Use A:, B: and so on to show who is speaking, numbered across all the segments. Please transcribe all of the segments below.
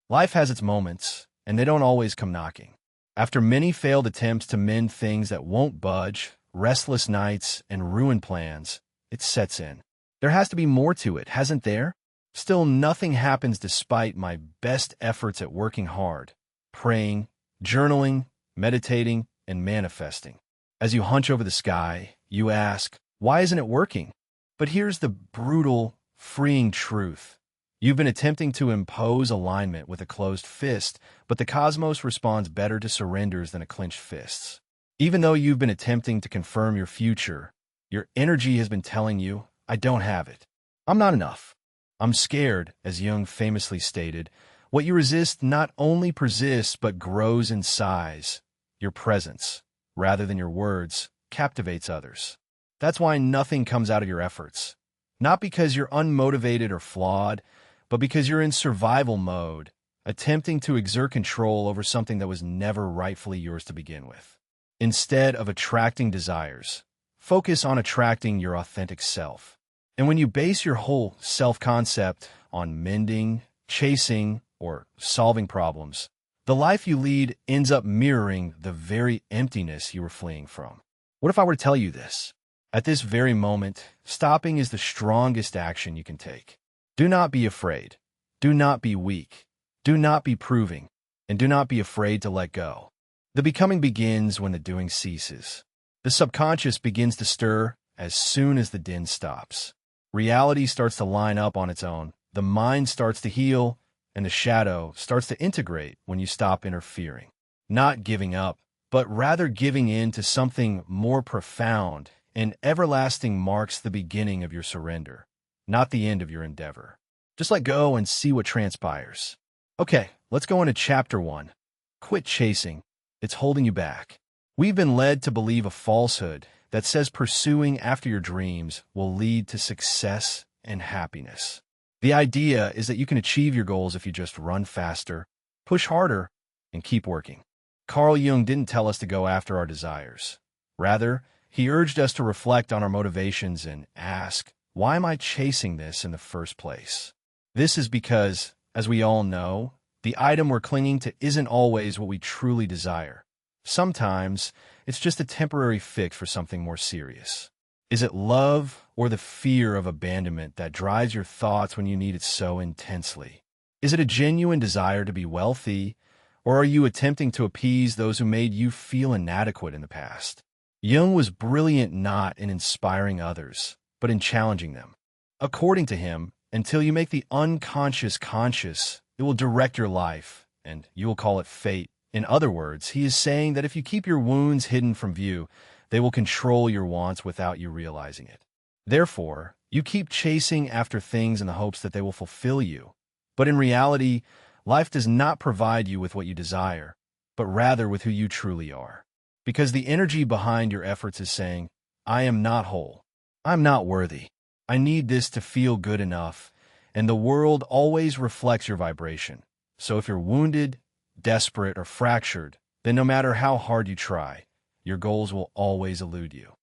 A: Life has its moments, and they don't always come knocking. After many failed attempts to mend things that won't budge, restless nights, and ruined plans, it sets in. There has to be more to it, hasn't there? Still, nothing happens despite my best efforts at working hard, praying, journaling, meditating, and manifesting. As you hunch over the sky, you ask, why isn't it working? But here's the brutal, freeing truth. You've been attempting to impose alignment with a closed fist, but the cosmos responds better to surrenders than to clenched fists. Even though you've been attempting to confirm your future, your energy has been telling you, I don't have it. I'm not enough. I'm scared, as Jung famously stated. What you resist not only persists but grows in size. Your presence, rather than your words, captivates others. That's why nothing comes out of your efforts. Not because you're unmotivated or flawed, but because you're in survival mode, attempting to exert control over something that was never rightfully yours to begin with. Instead of attracting desires, focus on attracting your authentic self. And when you base your whole self-concept on mending, chasing, or solving problems, the life you lead ends up mirroring the very emptiness you were fleeing from. What if I were to tell you this? At this very moment, stopping is the strongest action you can take. Do not be afraid. Do not be weak. Do not be proving. And do not be afraid to let go. The becoming begins when the doing ceases. The subconscious begins to stir as soon as the din stops. Reality starts to line up on its own. The mind starts to heal, and the shadow starts to integrate when you stop interfering. Not giving up, but rather giving in to something more profound and everlasting marks the beginning of your surrender, not the end of your endeavor. Just let go and see what transpires. Okay, let's go into Chapter 1. Quit chasing. It's holding you back. We've been led to believe a falsehood that says pursuing after your dreams will lead to success and happiness. The idea is that you can achieve your goals if you just run faster, push harder, and keep working. Carl Jung didn't tell us to go after our desires. Rather, he urged us to reflect on our motivations and ask, why am I chasing this in the first place? This is because, as we all know, the item we're clinging to isn't always what we truly desire. Sometimes, it's just a temporary fix for something more serious. Is it love or the fear of abandonment that drives your thoughts when you need it so intensely? Is it a genuine desire to be wealthy, or are you attempting to appease those who made you feel inadequate in the past? Jung was brilliant not in inspiring others, but in challenging them. According to him, until you make the unconscious conscious, it will direct your life, and you will call it fate. In other words, he is saying that if you keep your wounds hidden from view, they will control your wants without you realizing it. Therefore, you keep chasing after things in the hopes that they will fulfill you. But in reality, life does not provide you with what you desire, but rather with who you truly are. Because the energy behind your efforts is saying, I am not whole. I'm not worthy. I need this to feel good enough. And the world always reflects your vibration. So if you're wounded, desperate, or fractured, then no matter how hard you try, your goals will always elude you.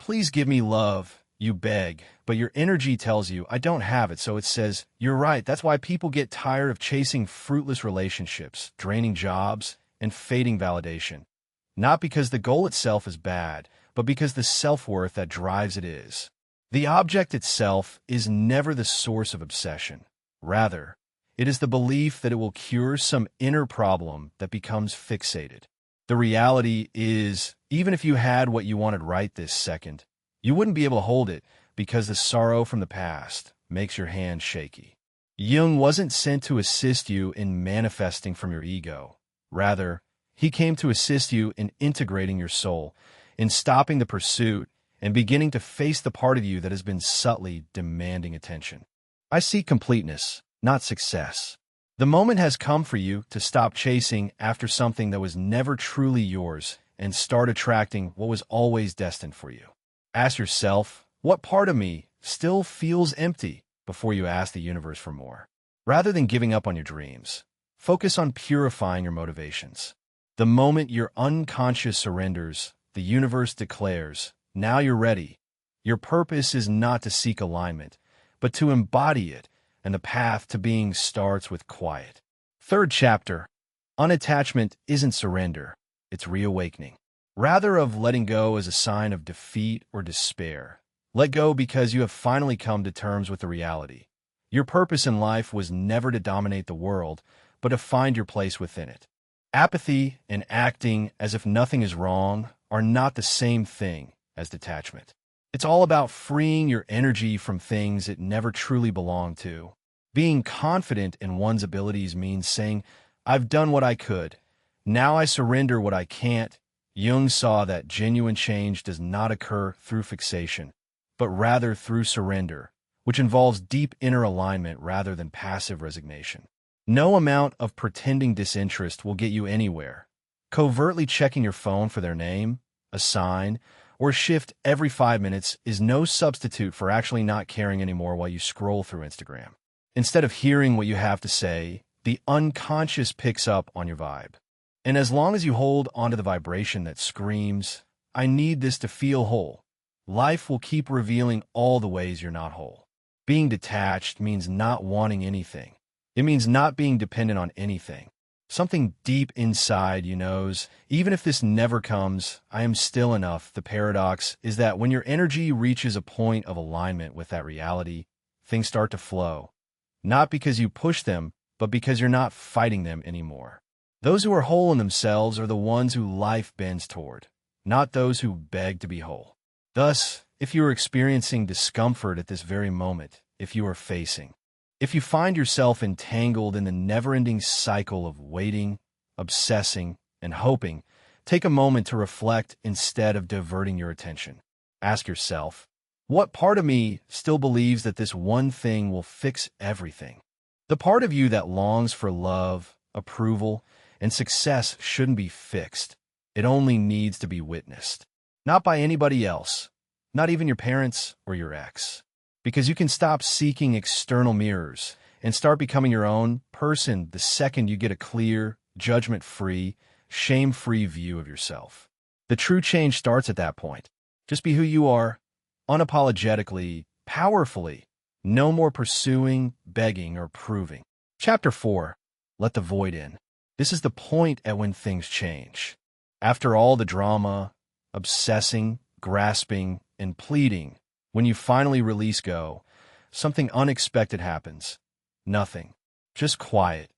A: Please give me love, you beg, but your energy tells you, I don't have it, so it says, you're right. That's why people get tired of chasing fruitless relationships, draining jobs, and fading validation. Not because the goal itself is bad, but because the self-worth that drives it is. The object itself is never the source of obsession. Rather, it is the belief that it will cure some inner problem that becomes fixated. The reality is, even if you had what you wanted right this second, you wouldn't be able to hold it because the sorrow from the past makes your hands shaky. Jung wasn't sent to assist you in manifesting from your ego. Rather, he came to assist you in integrating your soul, in stopping the pursuit, and beginning to face the part of you that has been subtly demanding attention. I seek completeness, not success. The moment has come for you to stop chasing after something that was never truly yours and start attracting what was always destined for you. Ask yourself, what part of me still feels empty, before you ask the universe for more. Rather than giving up on your dreams, focus on purifying your motivations. The moment your unconscious surrenders, the universe declares, now you're ready. Your purpose is not to seek alignment, but to embody it, and the path to being starts with quiet. Third chapter. Unattachment isn't surrender, it's reawakening. Rather of letting go as a sign of defeat or despair, let go because you have finally come to terms with the reality. Your purpose in life was never to dominate the world, but to find your place within it. Apathy and acting as if nothing is wrong are not the same thing as detachment. It's all about freeing your energy from things it never truly belonged to. Being confident in one's abilities means saying, I've done what I could. Now I surrender what I can't. Jung saw that genuine change does not occur through fixation, but rather through surrender, which involves deep inner alignment rather than passive resignation. No amount of pretending disinterest will get you anywhere. Covertly checking your phone for their name, a sign, or a shift every 5 minutes is no substitute for actually not caring anymore while you scroll through Instagram. Instead of hearing what you have to say, the unconscious picks up on your vibe. And as long as you hold onto the vibration that screams, I need this to feel whole, life will keep revealing all the ways you're not whole. Being detached means not wanting anything. It means not being dependent on anything. Something deep inside you knows, even if this never comes, I am still enough. The paradox is that when your energy reaches a point of alignment with that reality, things start to flow. Not because you push them, but because you're not fighting them anymore. Those who are whole in themselves are the ones who life bends toward, not those who beg to be whole. Thus, if you are experiencing discomfort at this very moment, if you find yourself entangled in the never-ending cycle of waiting, obsessing, and hoping, take a moment to reflect instead of diverting your attention. Ask yourself, what part of me still believes that this one thing will fix everything? The part of you that longs for love, approval, and success shouldn't be fixed. It only needs to be witnessed. Not by anybody else, not even your parents or your ex. Because you can stop seeking external mirrors and start becoming your own person the second you get a clear, judgment-free, shame-free view of yourself. The true change starts at that point. Just be who you are, unapologetically, powerfully. No more pursuing, begging, or proving. Chapter 4. Let the void in. This is the point at when things change. After all the drama, obsessing, grasping, and pleading, when you finally release go, something unexpected happens. Nothing. Just quiet.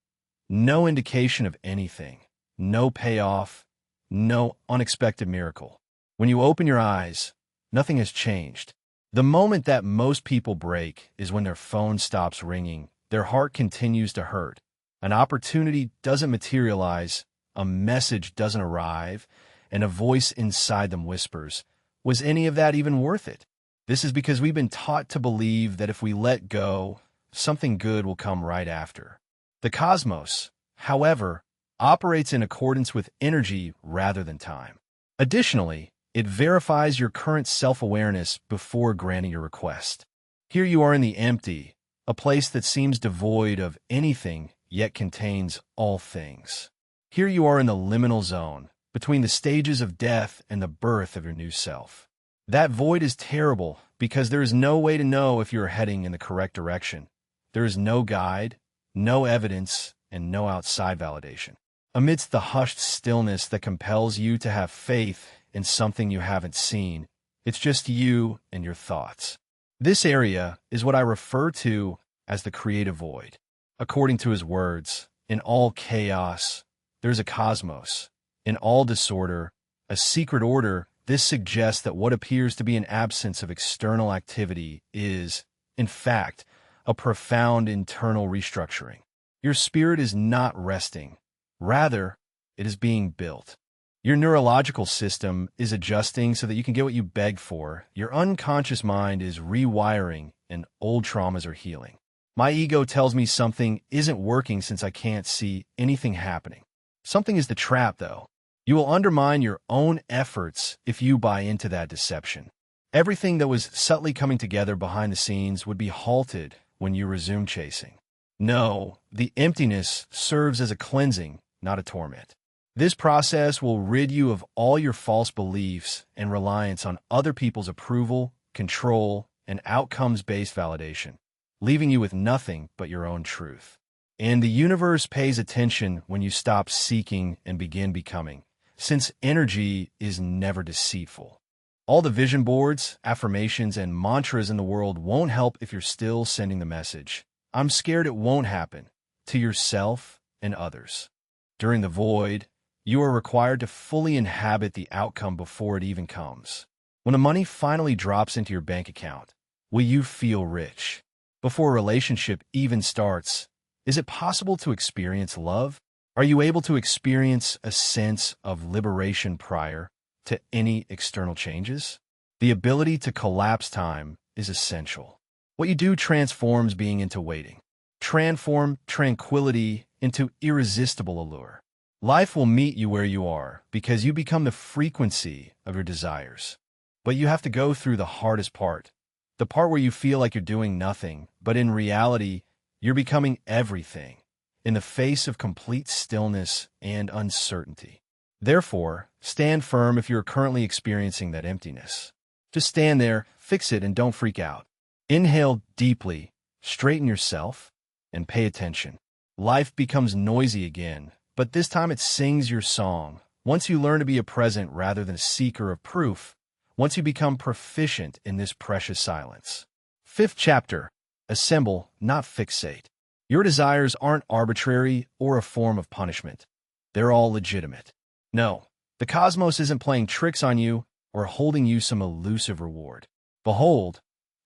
A: No indication of anything. No payoff. No unexpected miracle. When you open your eyes, nothing has changed. The moment that most people break is when their phone stops ringing, their heart continues to hurt, an opportunity doesn't materialize, a message doesn't arrive, and a voice inside them whispers, was any of that even worth it? This is because we've been taught to believe that if we let go, something good will come right after. The cosmos, however, operates in accordance with energy rather than time. Additionally, it verifies your current self-awareness before granting your request. Here you are in the empty, a place that seems devoid of anything yet contains all things. Here you are in the liminal zone, between the stages of death and the birth of your new self. That void is terrible because there is no way to know if you are heading in the correct direction. There is no guide, no evidence, and no outside validation. Amidst the hushed stillness that compels you to have faith in something you haven't seen, it's just you and your thoughts. This area is what I refer to as the creative void. According to his words, in all chaos, there's a cosmos. In all disorder, a secret order. This suggests that what appears to be an absence of external activity is, in fact, a profound internal restructuring. Your spirit is not resting. Rather, it is being built. Your neurological system is adjusting so that you can get what you beg for. Your unconscious mind is rewiring, and old traumas are healing. My ego tells me something isn't working since I can't see anything happening. Something is the trap, though. You will undermine your own efforts if you buy into that deception. Everything that was subtly coming together behind the scenes would be halted when you resume chasing. No, the emptiness serves as a cleansing, not a torment. This process will rid you of all your false beliefs and reliance on other people's approval, control, and outcomes-based validation, leaving you with nothing but your own truth. And the universe pays attention when you stop seeking and begin becoming, since energy is never deceitful. All the vision boards, affirmations, and mantras in the world won't help if you're still sending the message, "I'm scared it won't happen," to yourself and others. During the void, you are required to fully inhabit the outcome before it even comes. When the money finally drops into your bank account, will you feel rich? Before a relationship even starts, is it possible to experience love? Are you able to experience a sense of liberation prior to any external changes? The ability to collapse time is essential. What you do transforms being into waiting. Transform tranquility into irresistible allure. Life will meet you where you are because you become the frequency of your desires. But you have to go through the hardest part, the part where you feel like you're doing nothing, but in reality, you're becoming everything, in the face of complete stillness and uncertainty. Therefore, stand firm if you're currently experiencing that emptiness. Just stand there, fix it, and don't freak out. Inhale deeply, straighten yourself, and pay attention. Life becomes noisy again, but this time it sings your song. Once you learn to be a present rather than a seeker of proof, once you become proficient in this precious silence. Fifth chapter. Assemble, not fixate. Your desires aren't arbitrary or a form of punishment. They're all legitimate. No, the cosmos isn't playing tricks on you or holding you some elusive reward. Behold,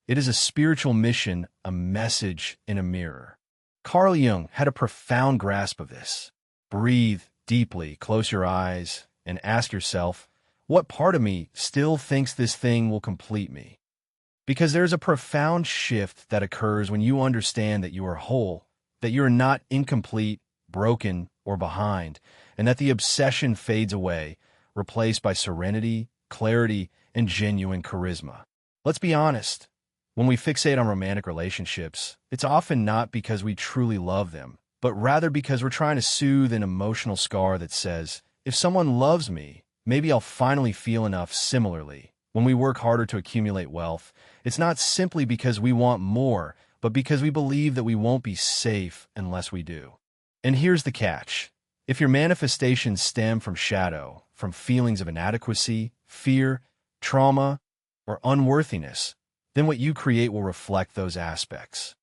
A: it is a spiritual mission, a message in a mirror. Carl Jung had a profound grasp of this. Breathe deeply, close your eyes, and ask yourself, what part of me still thinks this thing will complete me? Because there's a profound shift that occurs when you understand that you are whole, that you are not incomplete, broken, or behind, and that the obsession fades away, replaced by serenity, clarity, and genuine charisma. Let's be honest. When we fixate on romantic relationships, it's often not because we truly love them, but rather because we're trying to soothe an emotional scar that says, if someone loves me, maybe I'll finally feel enough. Similarly, when we work harder to accumulate wealth, it's not simply because we want more, but because we believe that we won't be safe unless we do. And here's the catch. If your manifestations stem from shadow, from feelings of inadequacy, fear, trauma, or unworthiness, then what you create will reflect those aspects.